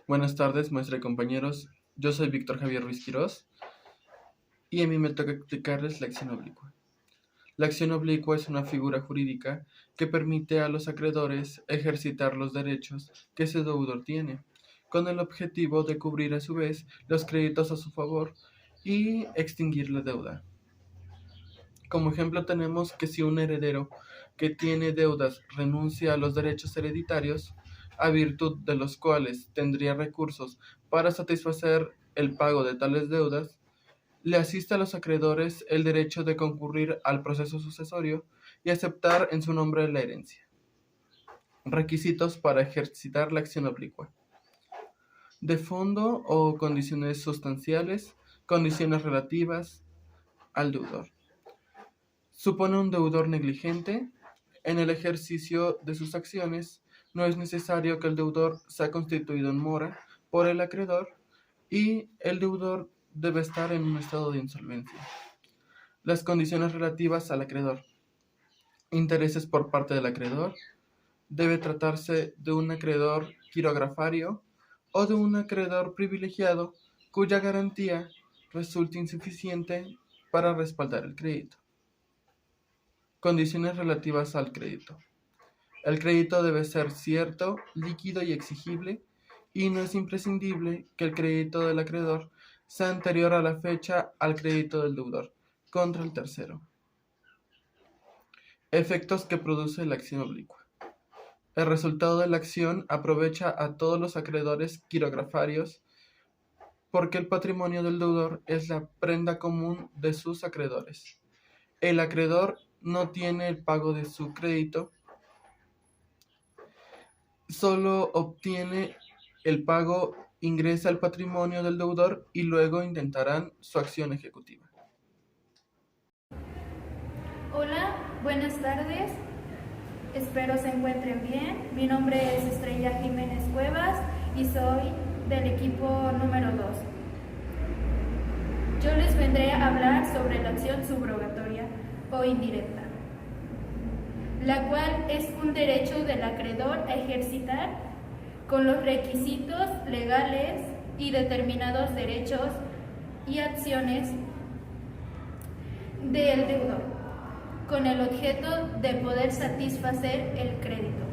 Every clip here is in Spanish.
Buenas tardes, maestra y compañeros. Yo soy Víctor Javier Ruiz Quirós y a mí me toca explicarles la acción oblicua. La acción oblicua es una figura jurídica que permite a los acreedores ejercitar los derechos que ese deudor tiene, con el objetivo de cubrir a su vez los créditos a su favor y extinguir la deuda. Como ejemplo tenemos que si un heredero que tiene deudas renuncia a los derechos hereditarios, a virtud de los cuales tendría recursos para satisfacer el pago de tales deudas, le asiste a los acreedores el derecho de concurrir al proceso sucesorio y aceptar en su nombre la herencia. Requisitos para ejercitar la acción oblicua. De fondo o condiciones sustanciales, condiciones relativas al deudor. Supone un deudor negligente. En el ejercicio de sus acciones, no es necesario que el deudor sea constituido en mora por el acreedor y el deudor debe estar en un estado de insolvencia. Las condiciones relativas al acreedor. Intereses por parte del acreedor. Debe tratarse de un acreedor quirografario o de un acreedor privilegiado cuya garantía resulte insuficiente para respaldar el crédito. Condiciones relativas al crédito. El crédito debe ser cierto, líquido y exigible, y no es imprescindible que el crédito del acreedor sea anterior a la fecha al crédito del deudor contra el tercero. Efectos que produce la acción oblicua. El resultado de la acción aprovecha a todos los acreedores quirografarios porque el patrimonio del deudor es la prenda común de sus acreedores. El acreedor no tiene el pago de su crédito, solo obtiene el pago, ingresa al patrimonio del deudor y luego intentarán su acción ejecutiva. Hola, buenas tardes. Espero se encuentren bien. Mi nombre es Estrella Jiménez Cuevas y soy del equipo número 2. Yo les vendré a hablar sobre la acción subrogatoria o indirecta, la cual es un derecho del acreedor a ejercitar con los requisitos legales y determinados derechos y acciones del deudor, con el objeto de poder satisfacer el crédito.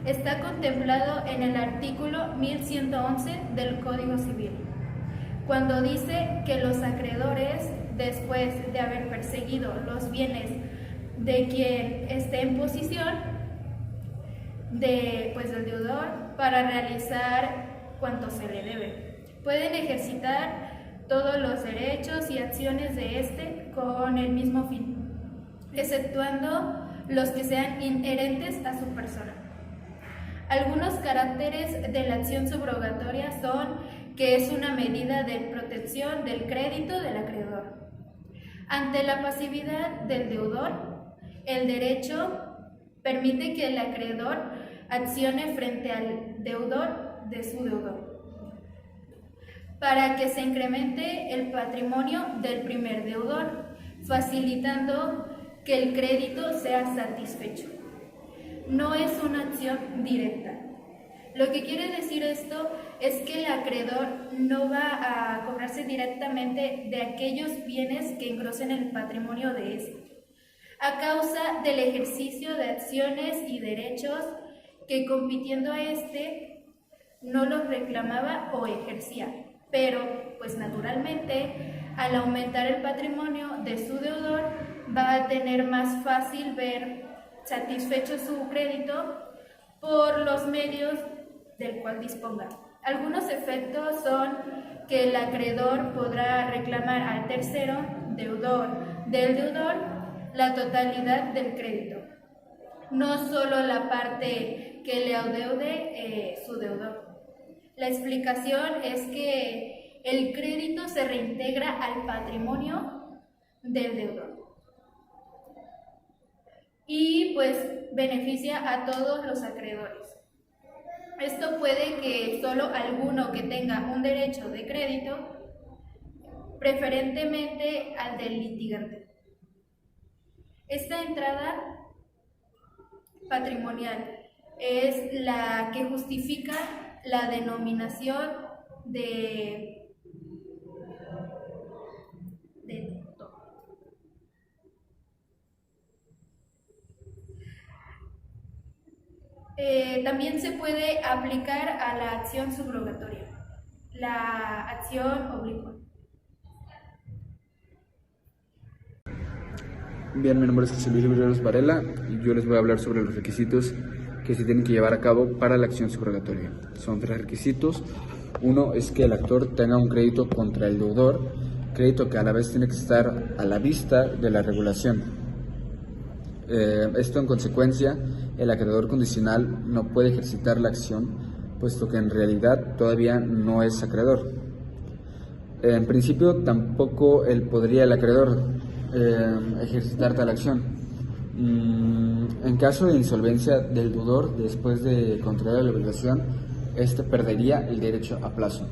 Está contemplado en el artículo 1111 del Código Civil, cuando dice que los acreedores, después de haber perseguido los bienes de quien esté en posición del deudor para realizar cuanto se le debe, pueden ejercitar todos los derechos y acciones de este con el mismo fin, exceptuando los que sean inherentes a su persona. Algunos caracteres de la acción subrogatoria son que es una medida de protección del crédito del acreedor. Ante la pasividad del deudor, el derecho permite que el acreedor accione frente al deudor de su deudor para que se incremente el patrimonio del primer deudor, facilitando que el crédito sea satisfecho. No es una acción directa. Lo que quiere decir esto es que el acreedor no va a cobrarse directamente de aquellos bienes que engrosen el patrimonio de este, a causa del ejercicio de acciones y derechos que, compitiendo a este, no los reclamaba o ejercía, pero pues naturalmente al aumentar el patrimonio de su deudor va a tener más fácil ver satisfecho su crédito por los medios del cual disponga. Algunos efectos son que el acreedor podrá reclamar al tercero, deudor del deudor, la totalidad del crédito, no solo la parte que le adeude su deudor. La explicación es que el crédito se reintegra al patrimonio del deudor y pues beneficia a todos los acreedores. Esto puede que solo alguno que tenga un derecho de crédito, preferentemente al del litigante. Esta entrada patrimonial es la que justifica la denominación de también se puede aplicar a la acción subrogatoria, la acción oblicua. Bien, mi nombre es José Luis Riveros Varela y yo les voy a hablar sobre los requisitos que se tienen que llevar a cabo para la acción subrogatoria. Son 3 requisitos. Uno es que el actor tenga un crédito contra el deudor, crédito que a la vez tiene que estar a la vista de la regulación. Esto en consecuencia, el acreedor condicional no puede ejercitar la acción, puesto que en realidad todavía no es acreedor. En principio tampoco el acreedor ejercitar tal acción. En caso de insolvencia del deudor, después de contraer la obligación, este perdería el derecho a plazo.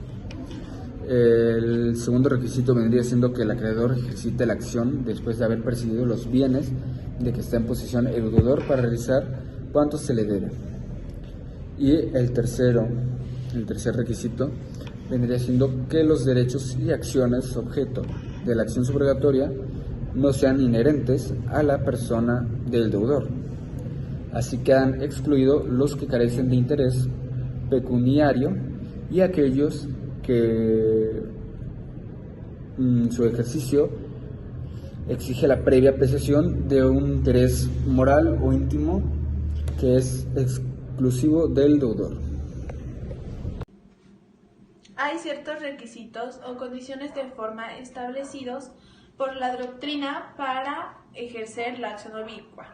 El segundo requisito vendría siendo que el acreedor ejercite la acción después de haber percibido los bienes de que está en posesión el deudor para realizar cuánto se le debe. Y el tercer requisito vendría siendo que los derechos y acciones objeto de la acción subrogatoria no sean inherentes a la persona del deudor. Así quedan excluidos los que carecen de interés pecuniario y aquellos que su ejercicio exige la previa apreciación de un interés moral o íntimo que es exclusivo del deudor. Hay ciertos requisitos o condiciones de forma establecidos por la doctrina para ejercer la acción oblicua.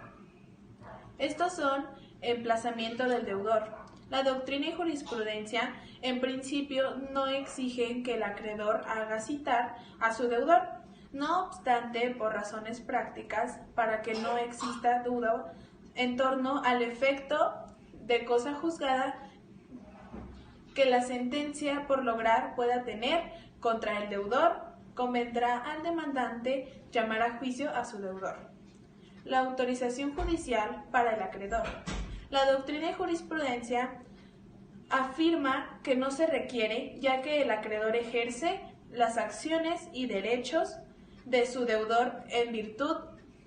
Estos son emplazamiento del deudor. La doctrina y jurisprudencia en principio no exigen que el acreedor haga citar a su deudor. No obstante, por razones prácticas, para que no exista duda en torno al efecto de cosa juzgada que la sentencia por lograr pueda tener contra el deudor, convendrá al demandante llamar a juicio a su deudor. La autorización judicial para el acreedor. La doctrina y jurisprudencia afirma que no se requiere, ya que el acreedor ejerce las acciones y derechos de su deudor en virtud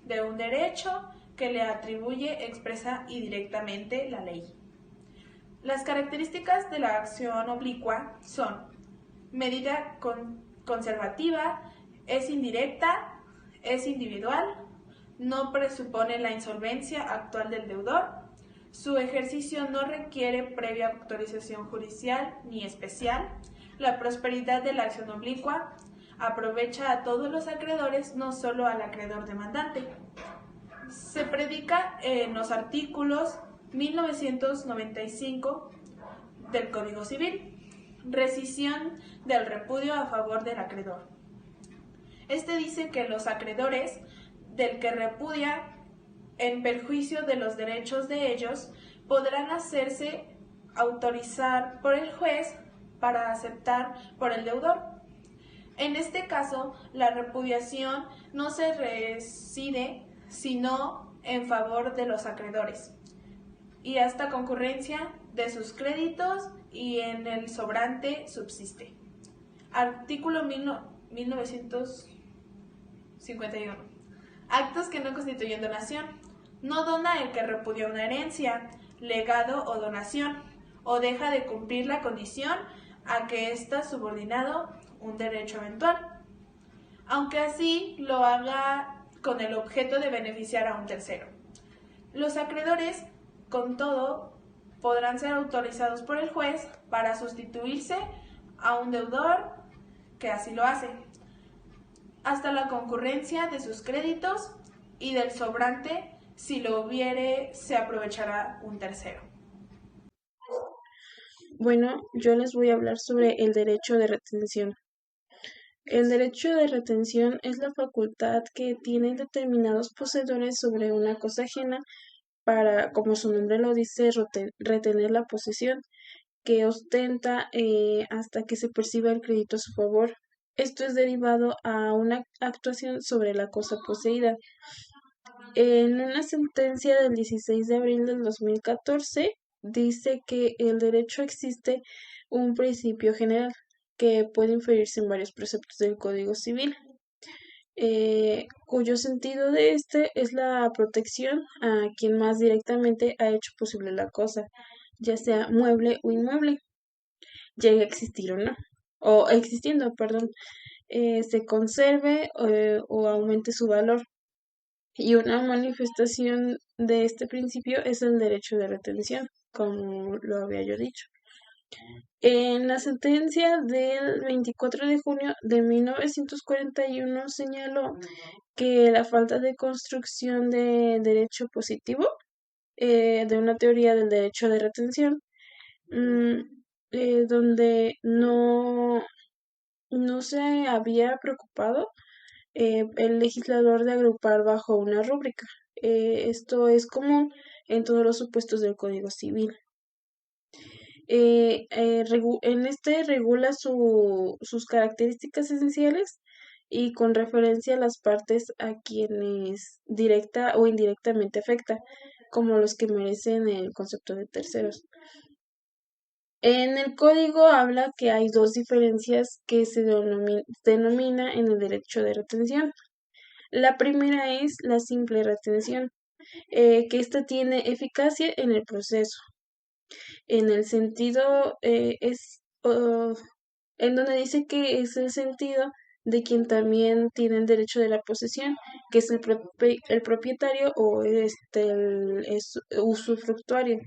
de un derecho que le atribuye expresa y directamente la ley. Las características de la acción oblicua son medida conservativa, es indirecta, es individual, no presupone la insolvencia actual del deudor, su ejercicio no requiere previa autorización judicial ni especial, la prosperidad de la acción oblicua aprovecha a todos los acreedores, no solo al acreedor demandante. Se predica en los artículos 1995 del Código Civil. Rescisión del repudio a favor del acreedor. Este dice que los acreedores del que repudia en perjuicio de los derechos de ellos podrán hacerse autorizar por el juez para aceptar por el deudor. En este caso, la repudiación no se reside sino en favor de los acreedores y hasta concurrencia de sus créditos y en el sobrante subsiste. Artículo 1951. Actos que no constituyen donación. No dona el que repudia una herencia, legado o donación, o deja de cumplir la condición a que está subordinado un derecho eventual, aunque así lo haga con el objeto de beneficiar a un tercero. Los acreedores, con todo, podrán ser autorizados por el juez para sustituirse a un deudor que así lo hace, hasta la concurrencia de sus créditos y del sobrante, si lo hubiere, se aprovechará un tercero. Bueno, yo les voy a hablar sobre el derecho de retención. El derecho de retención es la facultad que tienen determinados poseedores sobre una cosa ajena para, como su nombre lo dice, retener la posesión que ostenta hasta que se perciba el crédito a su favor. Esto es derivado a una actuación sobre la cosa poseída. En una sentencia del 16 de abril del 2014, dice que el derecho existe un principio general que puede inferirse en varios preceptos del Código Civil, cuyo sentido de este es la protección a quien más directamente ha hecho posible la cosa, ya sea mueble o inmueble, llegue a existir o no, o existiendo, perdón, se conserve o aumente su valor. Y una manifestación de este principio es el derecho de retención, como lo había yo dicho. En la sentencia del 24 de junio de 1941 señaló que la falta de construcción de derecho positivo de una teoría del derecho de retención, mm, donde no se había preocupado el legislador de agrupar bajo una rúbrica. Esto es común en todos los supuestos del Código Civil. En este regula sus características esenciales y con referencia a las partes a quienes directa o indirectamente afecta, como los que merecen el concepto de terceros. En el código habla que hay dos diferencias que se denomina en el derecho de retención. La primera es la simple retención, que ésta tiene eficacia en el proceso. En el sentido en donde dice que es el sentido de quien también tiene el derecho de la posesión, que es el propietario o el usufructuario.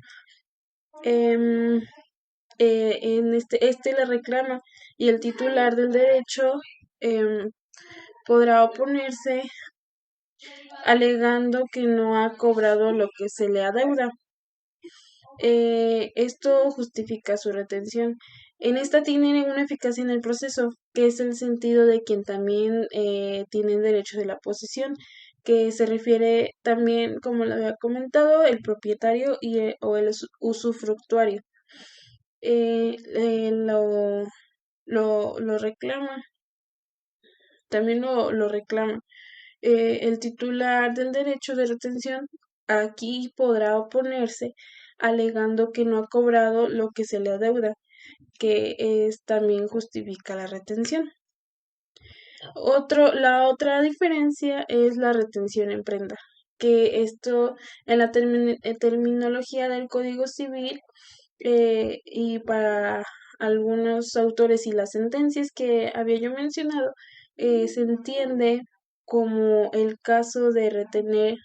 En este le reclama y el titular del derecho podrá oponerse alegando que no ha cobrado lo que se le adeuda. Esto justifica su retención. En esta tiene una eficacia en el proceso, que es el sentido de quien también tiene el derecho de la posesión, que se refiere también, como lo había comentado, el propietario o el usufructuario. Lo reclama, también lo reclama. El titular del derecho de retención aquí podrá oponerse alegando que no ha cobrado lo que se le adeuda, que también justifica la retención. La otra diferencia es la retención en prenda, que esto en la terminología del Código Civil y para algunos autores y las sentencias que había yo mencionado, se entiende como el caso de retener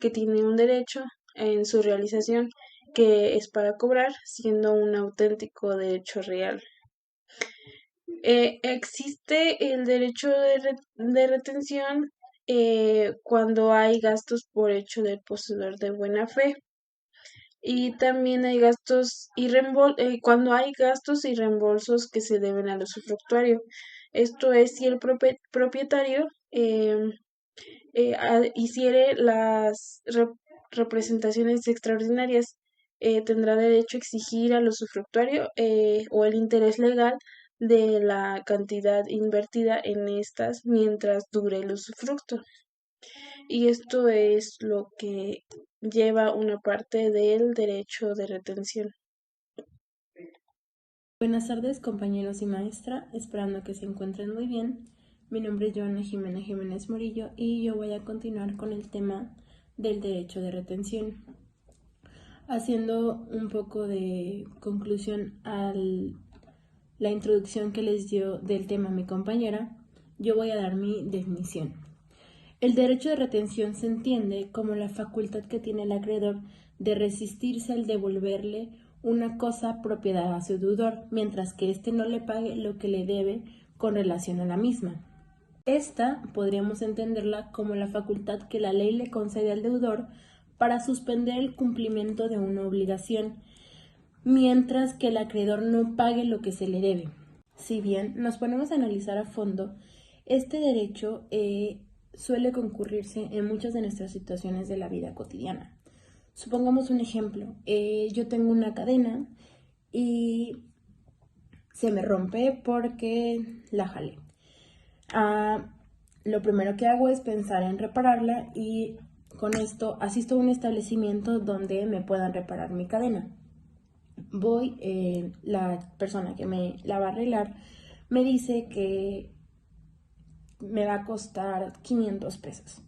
que tiene un derecho en su realización que es para cobrar, siendo un auténtico derecho real. Existe el derecho de retención cuando hay gastos por hecho del poseedor de buena fe. Y también hay gastos y cuando hay gastos y reembolsos que se deben al usufructuario. Esto es si el propietario hiciere las representaciones extraordinarias, tendrá derecho a exigir al usufructuario o el interés legal de la cantidad invertida en estas mientras dure el usufructo. Y esto es lo que lleva una parte del derecho de retención. Buenas tardes, compañeros y maestra, esperando que se encuentren muy bien. Mi nombre es Joana Jimena Jiménez Morillo y yo voy a continuar con el tema del derecho de retención. Haciendo un poco de conclusión a la introducción que les dio del tema mi compañera, yo voy a dar mi definición. El derecho de retención se entiende como la facultad que tiene el acreedor de resistirse al devolverle una cosa propiedad a su deudor, mientras que éste no le pague lo que le debe con relación a la misma. Esta podríamos entenderla como la facultad que la ley le concede al deudor para suspender el cumplimiento de una obligación, mientras que el acreedor no pague lo que se le debe. Si bien nos ponemos a analizar a fondo, este derecho suele concurrirse en muchas de nuestras situaciones de la vida cotidiana. Supongamos un ejemplo, yo tengo una cadena y se me rompe porque la jalé. Lo primero que hago es pensar en repararla y con esto asisto a un establecimiento donde me puedan reparar mi cadena. la persona que me la va a arreglar me dice que me va a costar 500 pesos.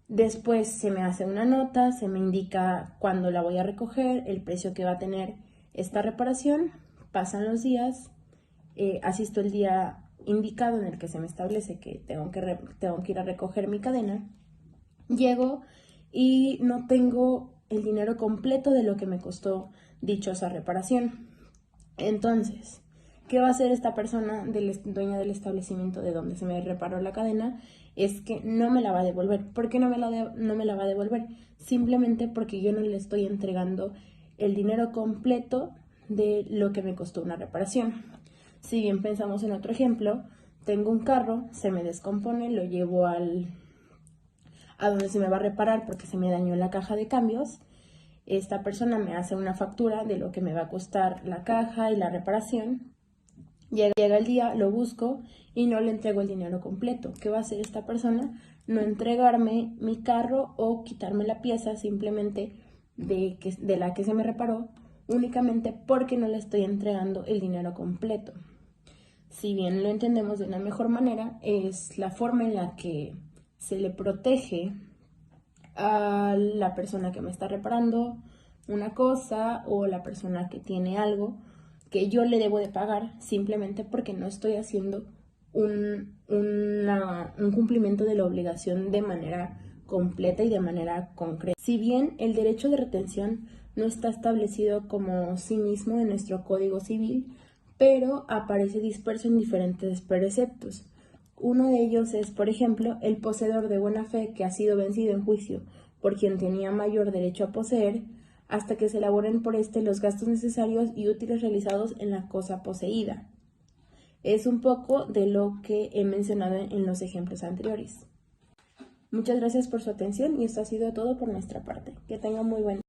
Después se me hace una nota, se me indica cuándo la voy a recoger, el precio que va a tener esta reparación. Pasan los días, asisto el día indicado en el que se me establece que tengo que ir a recoger mi cadena. Llego y no tengo el dinero completo de lo que me costó dichosa reparación. Entonces, ¿qué va a hacer esta persona, dueña del establecimiento de donde se me reparó la cadena? Es que no me la va a devolver. ¿Por qué no me la va a devolver? Simplemente porque yo no le estoy entregando el dinero completo de lo que me costó una reparación. Si bien pensamos en otro ejemplo, tengo un carro, se me descompone, lo llevo a donde se me va a reparar porque se me dañó la caja de cambios. Esta persona me hace una factura de lo que me va a costar la caja y la reparación. Llega el día, lo busco y no le entrego el dinero completo. ¿Qué va a hacer esta persona? No entregarme mi carro o quitarme la pieza simplemente de la que se me reparó, únicamente porque no le estoy entregando el dinero completo. Si bien lo entendemos de una mejor manera, es la forma en la que se le protege a la persona que me está reparando una cosa o la persona que tiene algo que yo le debo de pagar simplemente porque no estoy haciendo un cumplimiento de la obligación de manera completa y de manera concreta. Si bien el derecho de retención no está establecido como sí mismo en nuestro Código Civil, pero aparece disperso en diferentes preceptos. Uno de ellos es, por ejemplo, el poseedor de buena fe que ha sido vencido en juicio por quien tenía mayor derecho a poseer, hasta que se elaboren por éste los gastos necesarios y útiles realizados en la cosa poseída. Es un poco de lo que he mencionado en los ejemplos anteriores. Muchas gracias por su atención y esto ha sido todo por nuestra parte. Que tengan muy buen día.